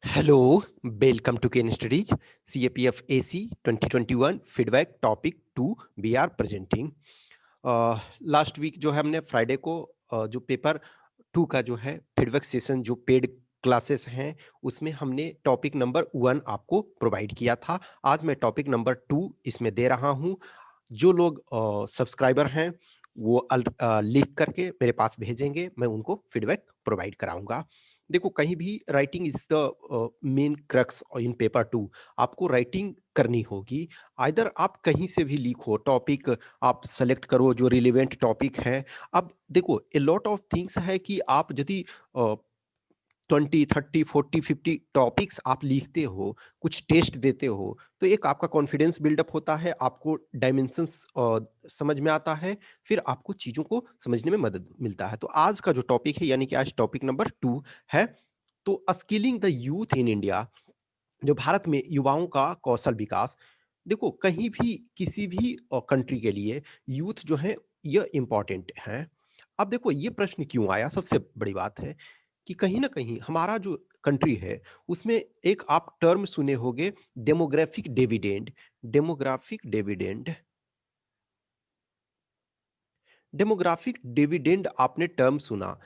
Hello, welcome to Kane Studies CAPF AC 2021 feedback topic 2 we are presenting. Last week जो है हमने Friday को जो पेपर 2 का जो है फीडबैक सेशन जो पेड क्लासेस हैं उसमें हमने टॉपिक नंबर 1 आपको प्रोवाइड किया था। आज मैं टॉपिक नंबर 2 इसमें दे रहा हूँ। जो लोग सब्सक्राइबर हैं वो लिख करके मेरे पास भेजेंगे, मैं उनको फीडबैक प्रोवाइड कराऊंगा। देखो, कहीं भी writing is the main crux in paper 2। आपको राइटिंग करनी होगी। आइदर आप कहीं से भी लिखो, टॉपिक आप सेलेक्ट करो जो रिलेवेंट टॉपिक है। अब देखो, ए लॉट ऑफ थिंग्स है कि आप यदि 20, 30, 40, 50 टॉपिक्स आप लिखते हो, कुछ टेस्ट देते हो, तो एक आपका कॉन्फिडेंस बिल्डअप होता है, आपको डायमेंशंस समझ में आता है, फिर आपको चीज़ों को समझने में मदद मिलता है। तो आज का जो टॉपिक है, यानी कि आज टॉपिक नंबर 2 है, तो skilling the youth in India, जो भारत में युवाओं का कौशल विकास। देखो, कहीं भी किसी भी कंट्री के लिए यूथ जो है ये इम्पोर्टेंट है। अब देखो, ये प्रश्न क्यों आया, सबसे बड़ी बात है कि कहीं ना कहीं हमारा जो कंट्री है उसमें एक आप टर्म सुने होंगे, demographic dividend. Demographic dividend, demographic dividend आपने टर्म सुना।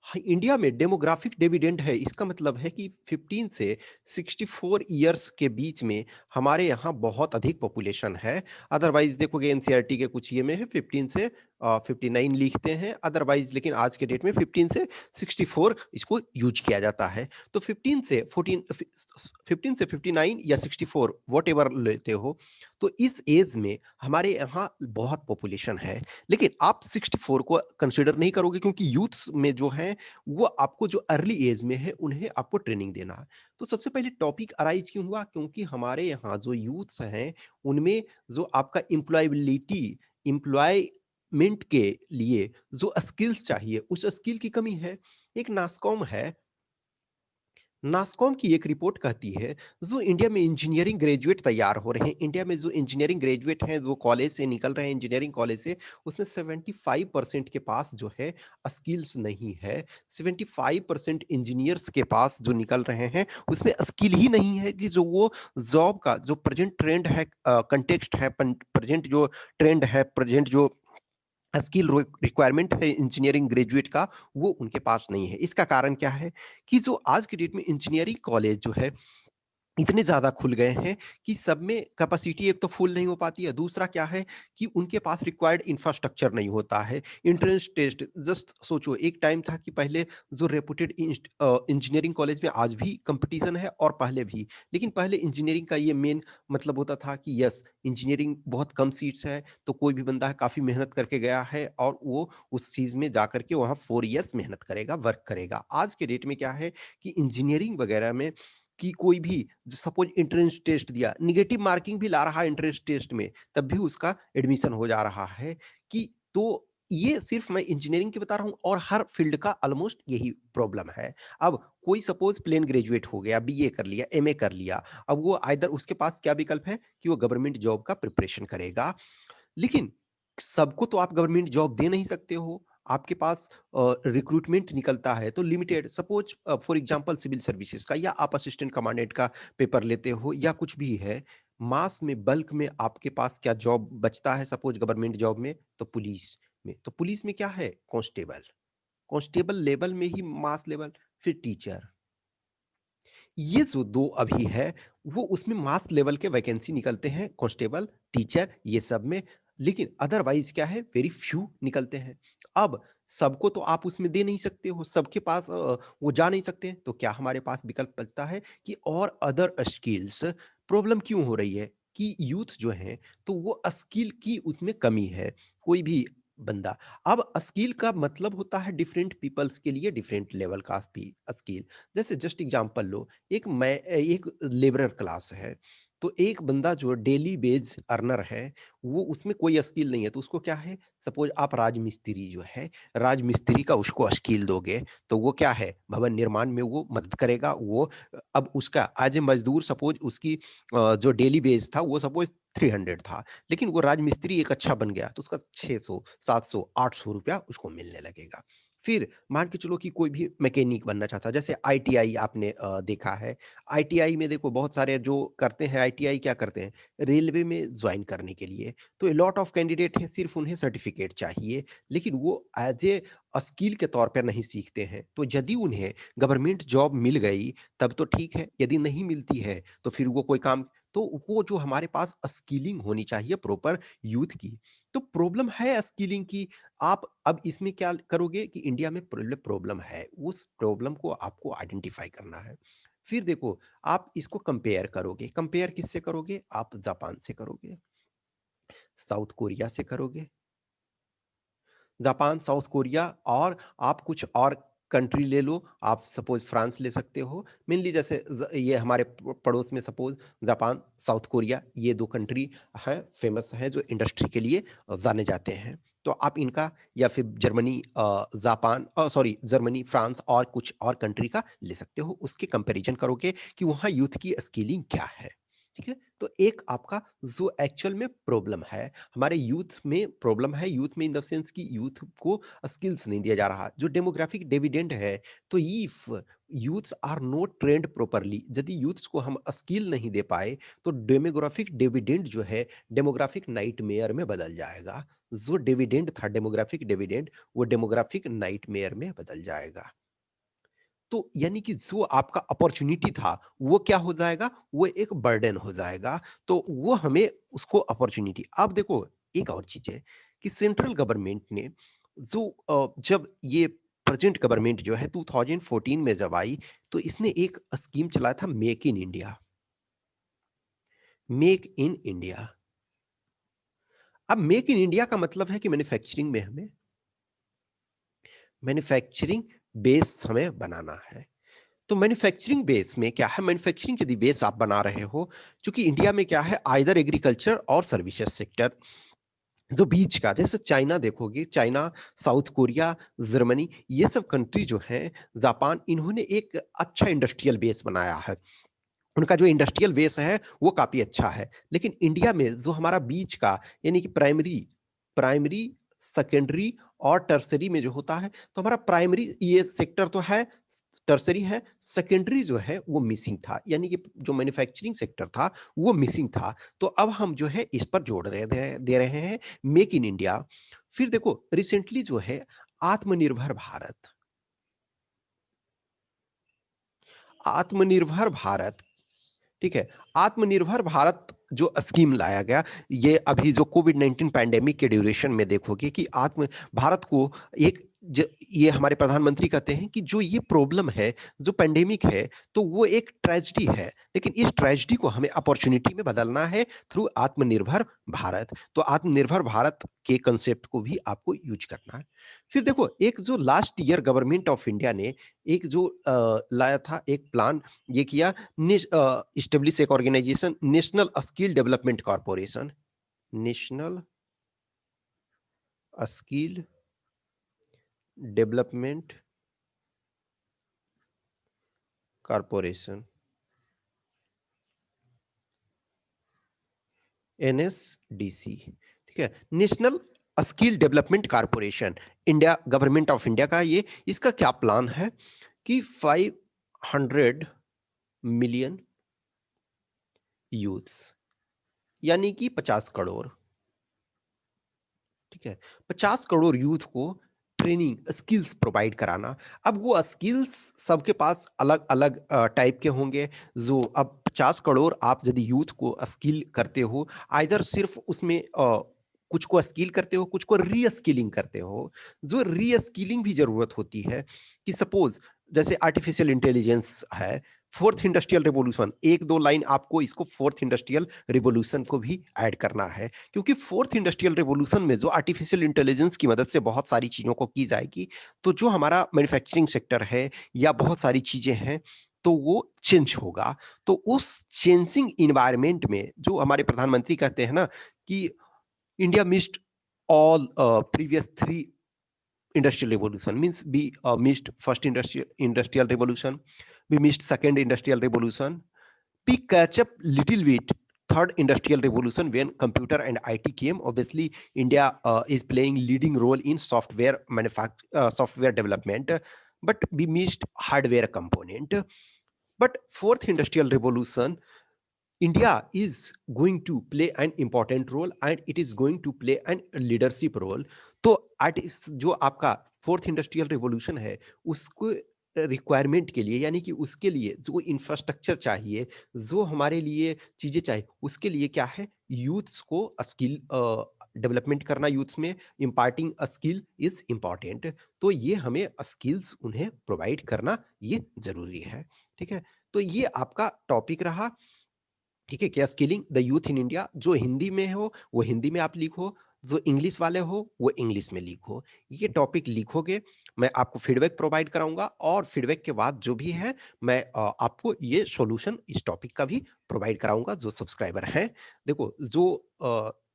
हाँ, इंडिया में डेमोग्राफिक डिविडेंड है, इसका मतलब है कि 15 से 64 ईयर्स के बीच में हमारे यहाँ बहुत अधिक पॉपुलेशन है। अदरवाइज देखोगे एनसीईआरटी के कुछ ये में है 15 से 59 लिखते हैं अदरवाइज, लेकिन आज के डेट में 15 से 64 इसको यूज किया जाता है। तो 15 से 59 या 64 वॉट एवर लेते हो, तो इस एज में हमारे यहाँ बहुत पॉपुलेशन है। लेकिन आप 64 को कंसीडर नहीं करोगे, क्योंकि यूथ्स में जो है वो आपको जो अर्ली एज में है उन्हें आपको ट्रेनिंग देना है। तो सबसे पहले टॉपिक अराइज क्यों हुआ, क्योंकि हमारे यहाँ जो यूथ्स हैं उनमें जो आपका एम्प्लॉयबिलिटी, एम्प्लॉयमेंट के लिए जो स्किल्स चाहिए उस स्किल की कमी है। एक नास्कॉम है, नास्कॉम की एक रिपोर्ट कहती है जो इंडिया में इंजीनियरिंग ग्रेजुएट तैयार हो रहे हैं, इंडिया में जो इंजीनियरिंग ग्रेजुएट हैं जो कॉलेज से निकल रहे हैं, इंजीनियरिंग कॉलेज से, उसमें 75% के पास जो है स्किल्स नहीं है। 75% इंजीनियर्स के पास जो निकल रहे हैं उसमें स्किल ही नहीं है कि जो वो जॉब का जो प्रेजेंट ट्रेंड है, कंटेक्स्ट है, प्रेजेंट जो ट्रेंड है, प्रेजेंट जो स्किल रिक्वायरमेंट है इंजीनियरिंग ग्रेजुएट का, वो उनके पास नहीं है। इसका कारण क्या है कि जो आज की डेट में इंजीनियरिंग कॉलेज जो है इतने ज़्यादा खुल गए हैं कि सब में कैपेसिटी एक तो फुल नहीं हो पाती है, दूसरा क्या है कि उनके पास रिक्वायर्ड इंफ्रास्ट्रक्चर नहीं होता है। एंट्रेंस टेस्ट, जस्ट सोचो, एक टाइम था कि पहले जो रेपुटेड इंजीनियरिंग कॉलेज में आज भी कंपटीशन है और पहले भी, लेकिन पहले इंजीनियरिंग का ये मेन मतलब होता था कि यस, इंजीनियरिंग बहुत कम सीट्स है, तो कोई भी बंदा है काफ़ी मेहनत करके गया है और वो उस चीज़ में जा करके वहाँ 4 ईयर्स मेहनत करेगा, वर्क करेगा। आज के डेट में क्या है कि इंजीनियरिंग वगैरह में कि कोई भी सपोज एंट्रेंस टेस्ट दिया, निगेटिव मार्किंग भी ला रहा है एंट्रेंस टेस्ट में, तब भी उसका एडमिशन हो जा रहा है। कि तो ये सिर्फ मैं इंजीनियरिंग की बता रहा हूँ और हर फील्ड का ऑलमोस्ट यही प्रॉब्लम है। अब कोई सपोज प्लेन ग्रेजुएट हो गया, बीए कर लिया, एमए कर लिया, अब वो आइदर उसके पास क्या विकल्प है कि वो गवर्नमेंट जॉब का प्रिपरेशन करेगा। लेकिन सबको तो आप गवर्नमेंट जॉब दे नहीं सकते हो। आपके पास रिक्रूटमेंट निकलता है तो limited, suppose for example civil services का, या आप असिस्टेंट कमांडेंट का पेपर लेते हो या कुछ भी है, मास में बल्क में आपके पास क्या जॉब बचता है सपोज गवर्नमेंट जॉब में, तो पुलिस में। तो पुलिस में क्या है, कांस्टेबल, कांस्टेबल लेवल में ही मास लेवल, फिर टीचर। ये जो दो अभी है वो उसमें मास लेवल के वैकेंसी निकलते हैं, कांस्टेबल, टीचर, ये सब में। लेकिन अदरवाइज क्या है, वेरी फ्यू निकलते हैं। अब सबको तो आप उसमें दे नहीं सकते हो, सबके पास वो जा नहीं सकते हैं, तो क्या हमारे पास विकल्प बचता है कि और अदर स्किल्स। प्रॉब्लम क्यों हो रही है कि यूथ जो है तो वो स्किल की उसमें कमी है। कोई भी बंदा, अब स्किल का मतलब होता है डिफरेंट पीपल्स के लिए डिफरेंट लेवल का स्किल। जैसे जस्ट एग्जांपल लो, एक लेबरर क्लास है, तो एक बंदा जो डेली वेज अर्नर है, वो उसमें कोई स्किल नहीं है, तो उसको क्या है, सपोज आप राजमिस्त्री जो है, राजमिस्त्री का उसको स्किल दोगे तो वो क्या है, भवन निर्माण में वो मदद करेगा। वो अब उसका एज ए मजदूर, सपोज उसकी जो डेली वेज था वो सपोज 300 था, लेकिन वो राजमिस्त्री एक अच्छा बन गया तो उसका 600, 700, 800 रुपया उसको मिलने लगेगा। फिर मान के चलो कि कोई भी मैकेनिक बनना चाहता है, जैसे आईटीआई आपने देखा है। आईटीआई में देखो बहुत सारे जो करते हैं आईटीआई क्या करते हैं, रेलवे में जॉइन करने के लिए। तो ए लॉट ऑफ कैंडिडेट हैं, सिर्फ उन्हें सर्टिफिकेट चाहिए, लेकिन वो एज ए स्किल के तौर पर नहीं सीखते हैं। तो यदि उन्हें गवर्नमेंट जॉब मिल गई तब तो ठीक है, यदि नहीं मिलती है तो फिर वो कोई काम, तो वो जो हमारे पास स्किलिंग होनी चाहिए प्रॉपर यूथ की। तो प्रॉब्लम है स्किलिंग की। आप अब इसमें क्या करोगे कि इंडिया में प्रॉब्लम है, उस प्रॉब्लम को आपको आइडेंटिफाई करना है। फिर देखो, आप इसको कंपेयर करोगे, कंपेयर किससे करोगे? आप जापान से करोगे, साउथ कोरिया से करोगे। जापान, साउथ कोरिया, और आप कुछ और कंट्री ले लो, आप सपोज फ्रांस ले सकते हो। मेनली जैसे ये हमारे पड़ोस में सपोज जापान, साउथ कोरिया, ये दो कंट्री हैं, फेमस है, जो इंडस्ट्री के लिए जाने जाते हैं। तो आप इनका, या फिर Germany, Japan, sorry Germany, France और कुछ और कंट्री का ले सकते हो। उसके कंपैरिजन करोगे कि वहाँ यूथ की स्किलिंग क्या है। ठीक है, तो एक आपका जो एक्चुअल में प्रॉब्लम है, हमारे यूथ में प्रॉब्लम है, यूथ में इन द सेंस कि यूथ को स्किल्स नहीं दिया जा रहा, जो डेमोग्राफिक डिविडेंड है। तो if youths are not trained properly, यदि यूथ्स को हम स्किल नहीं दे पाए, तो डेमोग्राफिक डिविडेंड जो है डेमोग्राफिक नाइटमेयर में बदल जाएगा। जो डिविडेंड था डेमोग्राफिक डिविडेंड, वो डेमोग्राफिक नाइटमेयर में बदल जाएगा। तो यानी कि जो आपका अपॉर्चुनिटी था वो क्या हो जाएगा, वो एक बर्डन हो जाएगा। तो वो हमें उसको अपॉर्चुनिटी, अब देखो एक और चीज है कि सेंट्रल गवर्नमेंट ने जो जब ये प्रेजेंट गवर्नमेंट जो है 2014 में जब आई, तो इसने एक स्कीम चलाया था, make in India. Make in India, अब मेक इन इंडिया का मतलब है कि मैन्युफैक्चरिंग में हमें, मैन्युफैक्चरिंग बेस हमें बनाना है। तो मैन्युफैक्चरिंग बेस में क्या है, मैन्युफैक्चरिंग यदि बेस आप बना रहे हो, क्योंकि इंडिया में क्या है, आइदर एग्रीकल्चर और सर्विसेज सेक्टर, जो बीच का, जैसे चाइना देखोगे, चाइना, साउथ कोरिया, जर्मनी, ये सब कंट्री जो है, जापान, इन्होंने एक अच्छा इंडस्ट्रियल बेस बनाया है। उनका जो इंडस्ट्रियल बेस है वो काफी अच्छा है। लेकिन इंडिया में जो हमारा बीच का, यानी कि प्राइमरी, प्राइमरी, सेकेंडरी और टर्सरी में जो होता है, तो हमारा प्राइमरी ये सेक्टर तो है, टर्सरी है, सेकेंडरी जो है वो मिसिंग था, यानी कि जो मैन्युफैक्चरिंग सेक्टर था वो मिसिंग था। तो अब हम जो है इस पर जोड़ रहे दे रहे हैं, मेक इन इंडिया। फिर देखो रिसेंटली जो है आत्मनिर्भर भारत, आत्मनिर्भर भारत, ठीक है, आत्मनिर्भर भारत जो स्कीम लाया गया, ये अभी जो कोविड 19 पैंडेमिक के ड्यूरेशन में देखोगे कि आत्म भारत को एक ये हमारे प्रधानमंत्री कहते हैं कि जो ये प्रॉब्लम है, जो पैंडेमिक है, तो वो एक ट्रेजेडी है, लेकिन इस ट्रेजेडी को हमें अपॉर्चुनिटी में बदलना है थ्रू आत्मनिर्भर भारत। तो आत्मनिर्भर भारत के कंसेप्ट को भी आपको यूज करना है। फिर देखो एक जो last year government of India ने एक जो लाया था एक प्लान, ये किया, इस्टेब्लिश एक organisation, national skill development corporation, national skill development corporation, NSDC. ठीक है, national skill development corporation, India, government of India का ये, इसका क्या प्लान है कि 500 मिलियन यूथ्स, यानी कि 50 करोड़, ठीक है, 50 करोड़ यूथ को ट्रेनिंग स्किल्स प्रोवाइड कराना। अब वो स्किल्स सबके पास अलग अलग टाइप के होंगे। जो अब 50 करोड़ आप यदि यूथ को स्किल करते हो, आइदर सिर्फ उसमें कुछ को स्किल करते हो, कुछ को री स्किलिंग करते हो। जो री स्किलिंग भी जरूरत होती है, कि सपोज जैसे आर्टिफिशियल इंटेलिजेंस है, फोर्थ इंडस्ट्रियल रिवॉल्यूशन, एक दो लाइन आपको इसको फोर्थ इंडस्ट्रियल रिवॉल्यूशन को भी ऐड करना है, क्योंकि फोर्थ इंडस्ट्रियल रिवॉल्यूशन में जो आर्टिफिशियल इंटेलिजेंस की मदद से बहुत सारी चीजों को की जाएगी, तो जो हमारा मैन्युफैक्चरिंग सेक्टर है या बहुत सारी चीजें हैं, तो वो चेंज होगा। तो उस चेंजिंग इन्वायरमेंट में जो हमारे प्रधानमंत्री कहते हैं ना कि India missed all previous three industrial revolution, means we missed first industrial revolution, we missed second industrial revolution, we catch up little bit third industrial revolution, when computer and IT came, obviously India is playing leading role in software development, but we missed hardware component. But fourth industrial revolution, India is going to play an important role and it is going to play an leadership role. तो आर्टिस जो आपका fourth industrial revolution है, उसको requirement के लिए, यानी कि उसके लिए जो इंफ्रास्ट्रक्चर चाहिए, जो हमारे लिए चीज़ें चाहिए, उसके लिए क्या है, यूथ्स को स्किल डेवलपमेंट करना, यूथ्स में imparting a skill is important. तो ये हमें स्किल्स उन्हें प्रोवाइड करना ये ज़रूरी है, ठीक है? तो ये आपका टॉपिक रहा। ठीक है, क्या skilling the youth in India, जो हिंदी में हो वो हिंदी में आप लिखो, जो इंग्लिश वाले हो वो इंग्लिश में लिखो। ये टॉपिक लिखोगे, मैं आपको फीडबैक प्रोवाइड कराऊंगा और फीडबैक के बाद जो भी है मैं आपको ये सॉल्यूशन इस टॉपिक का भी प्रोवाइड कराऊंगा। जो सब्सक्राइबर हैं, देखो जो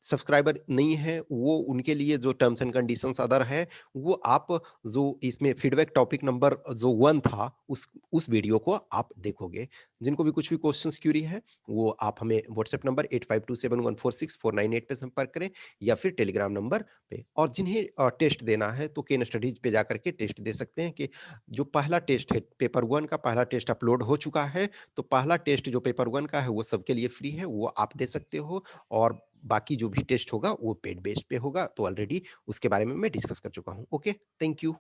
सब्सक्राइबर नहीं है वो उनके लिए जो टर्म्स एंड कंडीशंस अदर है, वो आप जो इसमें फीडबैक टॉपिक नंबर जो 1 था उस वीडियो को आप देखोगे। जिनको भी कुछ भी क्वेश्चंस क्यूरी है, वो आप हमें व्हाट्सएप नंबर 8527146498 पे संपर्क करें या फिर टेलीग्राम नंबर पे। और जिन्हें टेस्ट देना है तो केन स्टडीज पे जाकर के टेस्ट दे सकते हैं। कि जो पहला टेस्ट है, पेपर 1 का पहला टेस्ट अपलोड हो चुका है, तो पहला टेस्ट जो पेपर 1 का है वो सबके लिए फ्री है, वो आप दे सकते हो। और बाकी जो भी टेस्ट होगा वो पेड बेस पे होगा, तो ऑलरेडी उसके बारे में मैं डिस्कस कर चुका हूँ। Okay, thank you.